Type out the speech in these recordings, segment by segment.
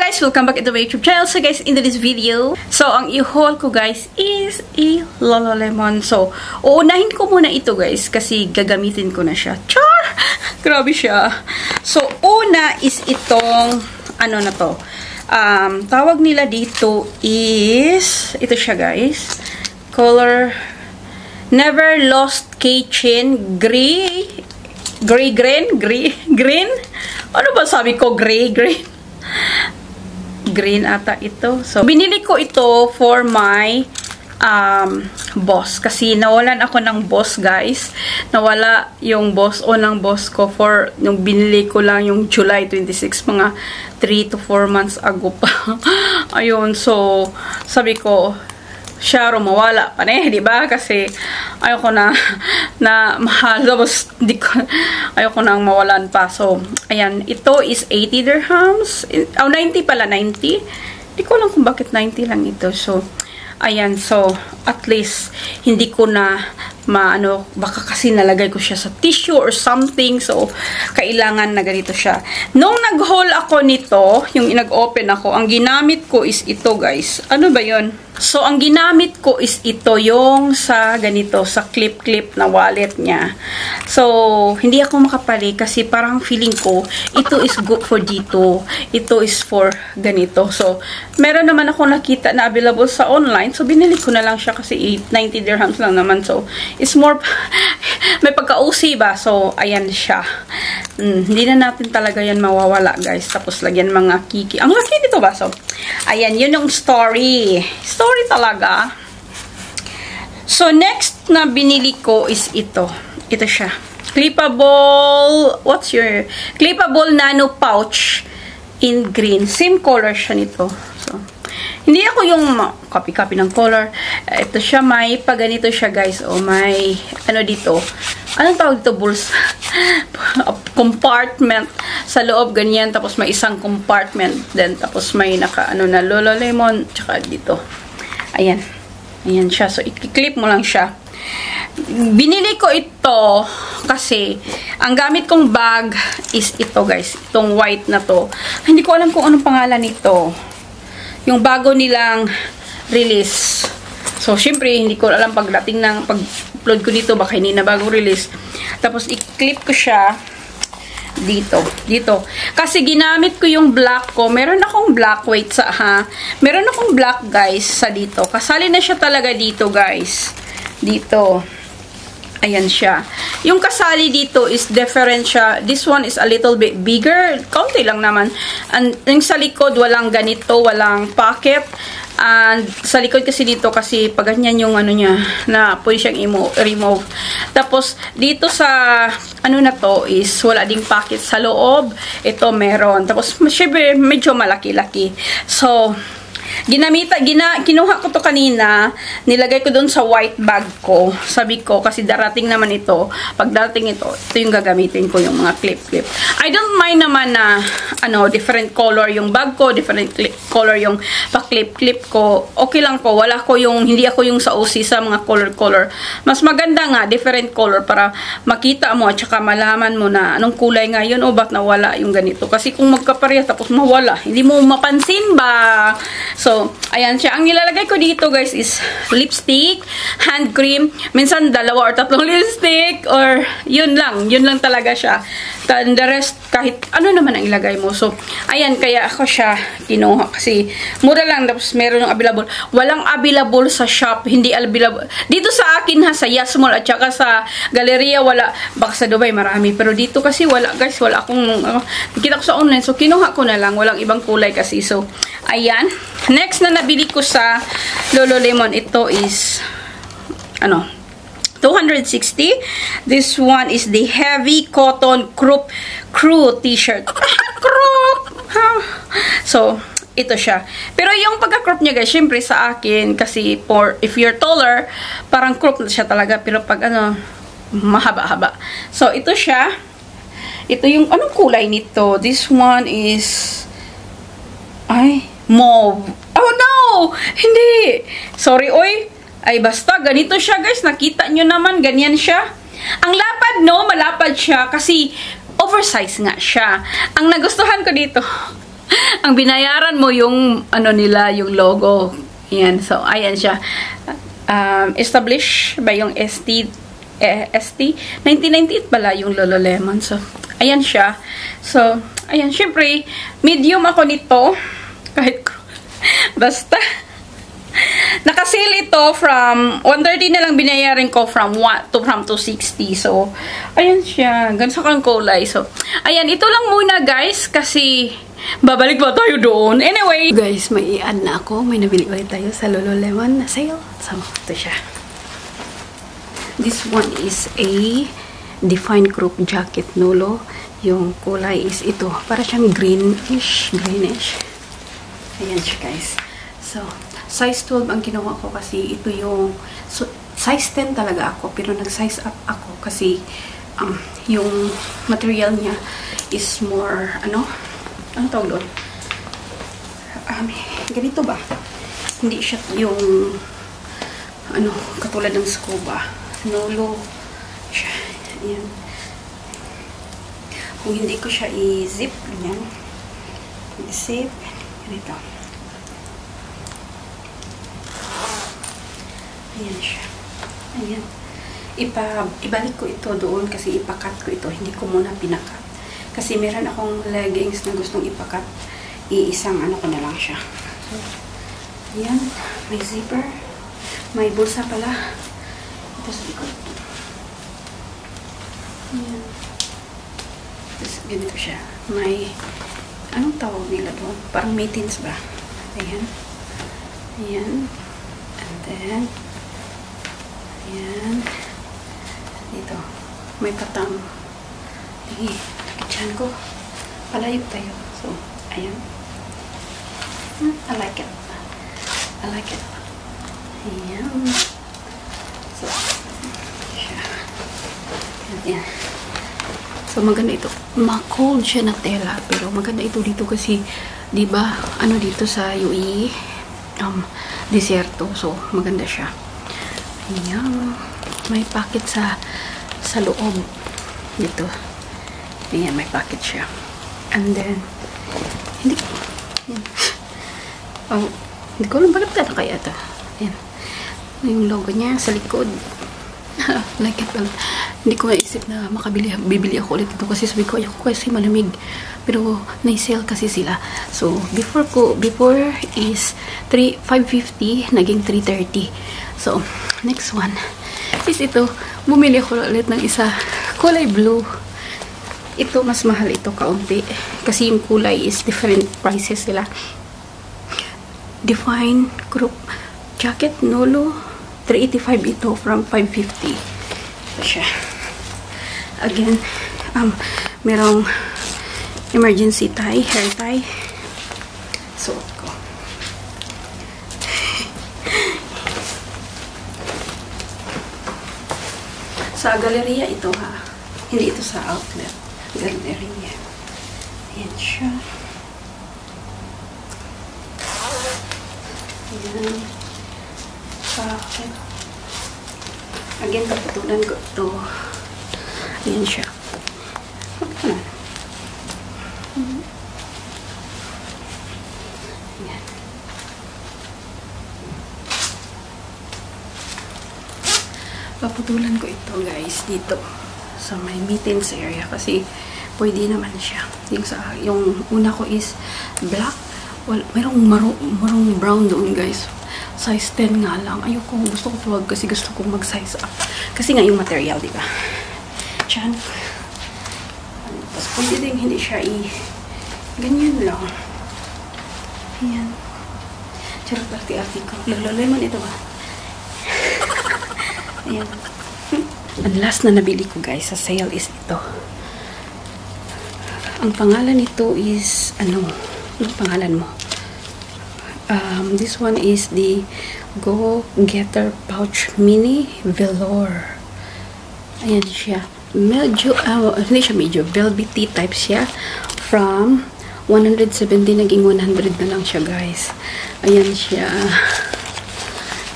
guys, welcome back to my YouTube channel. So guys, into this video, so ang i-haul ko guys is a Lululemon. So, uunahin ko muna ito guys kasi gagamitin ko na siya. Char! Grabe siya. So, una is itong, ano na to, tawag nila dito is, ito siya guys, color, Never Lost Keychain, green? Ano ba sabi ko? Green ata ito. So, binili ko ito for my boss. Kasi nawalan ako ng boss, guys. Nawala yung boss o ng boss ko for yung binili ko lang yung July 26, mga 3 to 4 months ago pa. Ayun, so, sabi ko, siya mawala pa na diba? Kasi ayoko na mahal. Tapos ayoko nang mawalan pa. So, ayan. Ito is 80 dirhams. 90 pala. 90. Hindi ko alam kung bakit 90 lang ito. So, ayan. So, at least, hindi ko na baka kasi nalagay ko siya sa tissue or something. So, kailangan na ganito siya. Nung nag-haul ako nito, yung nag-open ako, ang ginamit ko is ito, guys. Ano ba yun? So, ang ginamit ko is ito, yung sa ganito, sa clip-clip na wallet niya. So, hindi ako makapali kasi parang feeling ko, ito is good for dito. Ito is for ganito. So, meron naman ako nakita na available sa online. So, binili ko na lang siya kasi 90 dirhams lang naman. So, it's more, may pagka-OC ba? So, ayan siya. Hindi na natin talaga yan mawawala, guys. Tapos, lagyan mga kiki. Ang laki nito ba? So, ayan, yun yung story talaga. So, next na binili ko is ito. Ito siya. Clippable, clippable nano pouch in green. Same color siya nito. So, hindi ako yung copy-copy ng color. Ito siya, may paganito siya, guys. O, may, ano dito. Anong tawag dito? Bulsa. Compartment. Sa loob, ganyan. Tapos, may isang compartment. Then, tapos, may na Lululemon. Tsaka dito. Ayan. Ayan siya. So, i-clip mo lang siya. Binili ko ito kasi ang gamit kong bag is ito, guys. Itong white na to. Hindi ko alam kung anong pangalan nito. Yung bago nilang release. So, syempre, hindi ko alam pagdating ng pag-upload ko dito, baka hindi na bagong release. Tapos, i-clip ko siya dito. Kasi ginamit ko yung black ko. Meron akong black, wait meron akong black, guys, sa dito. Kasali na siya talaga dito, guys. Dito. Ayan siya. Yung kasali dito is different siya. This one is a little bit bigger. Kaunti lang naman. And yung sa likod, walang ganito, walang pocket. And sa likod kasi dito, kasi pag ganyan yung ano niya, na pwede siyang remove. Tapos, dito sa, ano na to, is wala ding pocket sa loob. Ito meron. Tapos, syempre, medyo malaki-laki. So, kinuha ko to kanina, nilagay ko doon sa white bag ko. Sabi ko, kasi darating naman ito. Pag darating ito yung gagamitin ko, yung mga clip-clip. I don't mind naman na, different color yung bag ko, different color yung pa-clip-clip ko. Okay lang ko, hindi ako yung sa OC sa mga color-color. Mas maganda nga, different color para makita mo at saka malaman mo na anong kulay nga yun o ba't nawala yung ganito. Kasi kung magkapareha tapos mawala, hindi mo mapansin ba? So, ayan siya. Ang nilalagay ko dito, guys, is lipstick, hand cream, minsan 2 or 3 lipstick, or yun lang talaga siya. And the rest, kahit ano naman ang ilagay mo. So, ayan, kaya ako siya kinuha kasi mura lang, tapos meron yung available. Walang available sa shop, hindi available. Dito sa akin sa Yas Mall at saka sa Galleria, wala. Baka sa Dubai, marami. Pero dito kasi wala, guys, wala akong, nakita ko sa online. So, kinuha ko na lang. Walang ibang kulay kasi. So, ayan. Next na nabili ko sa Lululemon, ito is, 260. This one is the heavy cotton crew t-shirt. Crop! So, ito siya. Pero yung pagka-crop niya, guys, syempre sa akin, kasi if you're taller, parang crop na siya talaga. Pero pag mahaba-haba. So, ito siya. Ito yung, anong kulay nito? This one is, mauve. Oh, no! Hindi! Sorry, oy. Ay, basta, ganito siya, guys. Nakita nyo naman, ganyan siya. Ang lapad, no? Malapad siya kasi oversize nga siya. Ang nagustuhan ko dito, Ang binayaran mo yung ano nila, yung logo. Yan. So, ayan siya. Established by yung ST 1998 pala yung Lululemon. So, ayan siya. So, ayan. Syempre, medium ako nito. Kahit basta. Nakasale ito from 130 na lang binayarin ko from 260. So, ayan siya. Ganun kang kulay. So, ayan. Ito lang muna guys kasi babalik pa tayo doon. Anyway, guys, may i-add na ako. May nabili ulit tayo sa Lululemon na sale. So, ito siya. This one is a defined crop jacket Nolo. Yung kulay is ito. Para siyang greenish. Ayan siya guys. So, size 12 ang kinuha ko kasi ito yung size 10 talaga ako. Pero nag-size up ako kasi yung material niya is more, ano tawag doon? Ganito ba? Hindi siya yung katulad ng scuba. Nolo siya. Ayan. Kung hindi ko siya i-zip, ganyan. I-zip. Ganito. Ayan siya. Ayan. Ibalik ko ito doon kasi ipakat ko ito. Hindi ko muna pinakat. Kasi meron akong leggings na gustong ipakat. Iisang ko na lang siya. So, ayan. May zipper. May bulsa pala. Ito sa likod. Ayan. Tapos, ganito siya. May, anong tawag nila doon? Parang mittens ba? Ayan. Ayan. And then, ayan. Dito. May patang. Sige. Takit ko. Palayo tayo. So, ayan. I like it. I like it. Ayan. So, siya. Ayan. So, maganda ito. Ma-cold siya na tela. Pero maganda ito dito kasi, di ba dito sa UAE, desierto. So, maganda siya. Ayan. May pocket sa loob. Dito. Ayan, may pocket siya. And then, hindi ko alam bakit ka kaya ito. Ayan. Yung logo niya sa likod. Like it well. Hindi ko maisip na bibili ako ulit ito kasi sabi ko, ayoko kasi malamig. Pero, na-sale kasi sila. So, before is 550, naging 330. So, next one is ito. Bumili ako ulit ng isa. Kulay blue. Ito, mas mahal ito kaunti. Kasi yung kulay is different prices sila. Define crop jacket Nolo. 385 ito from 550. Ito siya. Again, merong emergency tie, hair tie. Suot ko. Sa galeria ito ha. Hindi ito sa outlet. Galeria. Ayan siya. Ayan. Bakit? Again, kaputulan ko ito. Ayan siya. Okay. Ayan. Paputulan ko ito guys dito sa may mittens area kasi pwede naman siya. Yung una ko is black. Well, merong marong brown doon guys. Size 10 nga lang. Ayoko, gusto ko tuwag kasi gusto kong mag-size up. Kasi nga yung material, di ba? Diyan. Tapos pwede din hindi siya ganyan lang. Ayan. Charot party-arty ko. Lululemon ito ba? Ayan. Ang last na nabili ko guys sa sale is ito. Ang pangalan nito is anong pangalan mo? This one is the Go Getter Pouch Mini Velour. Ayan siya. Medyo, hindi siya medyo. Velvety type siya. From 170 naging 100 na lang siya guys. Ayan siya.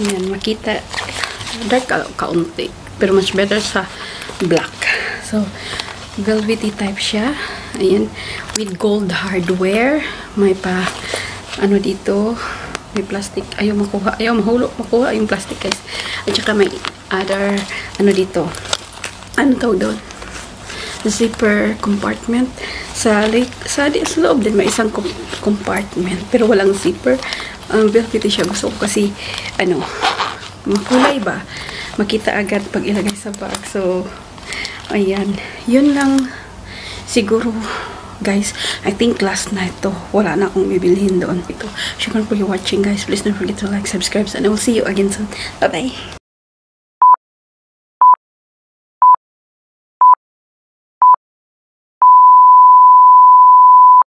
Ayan, makita. Dark kaunti. Pero much better sa black. So, velvety type siya. Ayan. With gold hardware. May pa, ano dito, may plastic. Ayaw makuha. Ayaw makuha yung plastic, guys. At saka may other, ano dito. Ano tawag doon? Zipper compartment. Sa loob din may isang compartment. Pero walang zipper. Velvety siya. Gusto ko kasi, ano, makulay ba? Makita agad pag ilagay sa bag. So, ayan. Yun lang siguro, guys. I think last night to. Wala na akong bibilhin doon. Ito. Syukran for your watching, guys. Please don't forget to like, subscribe, and I will see you again soon. Bye-bye.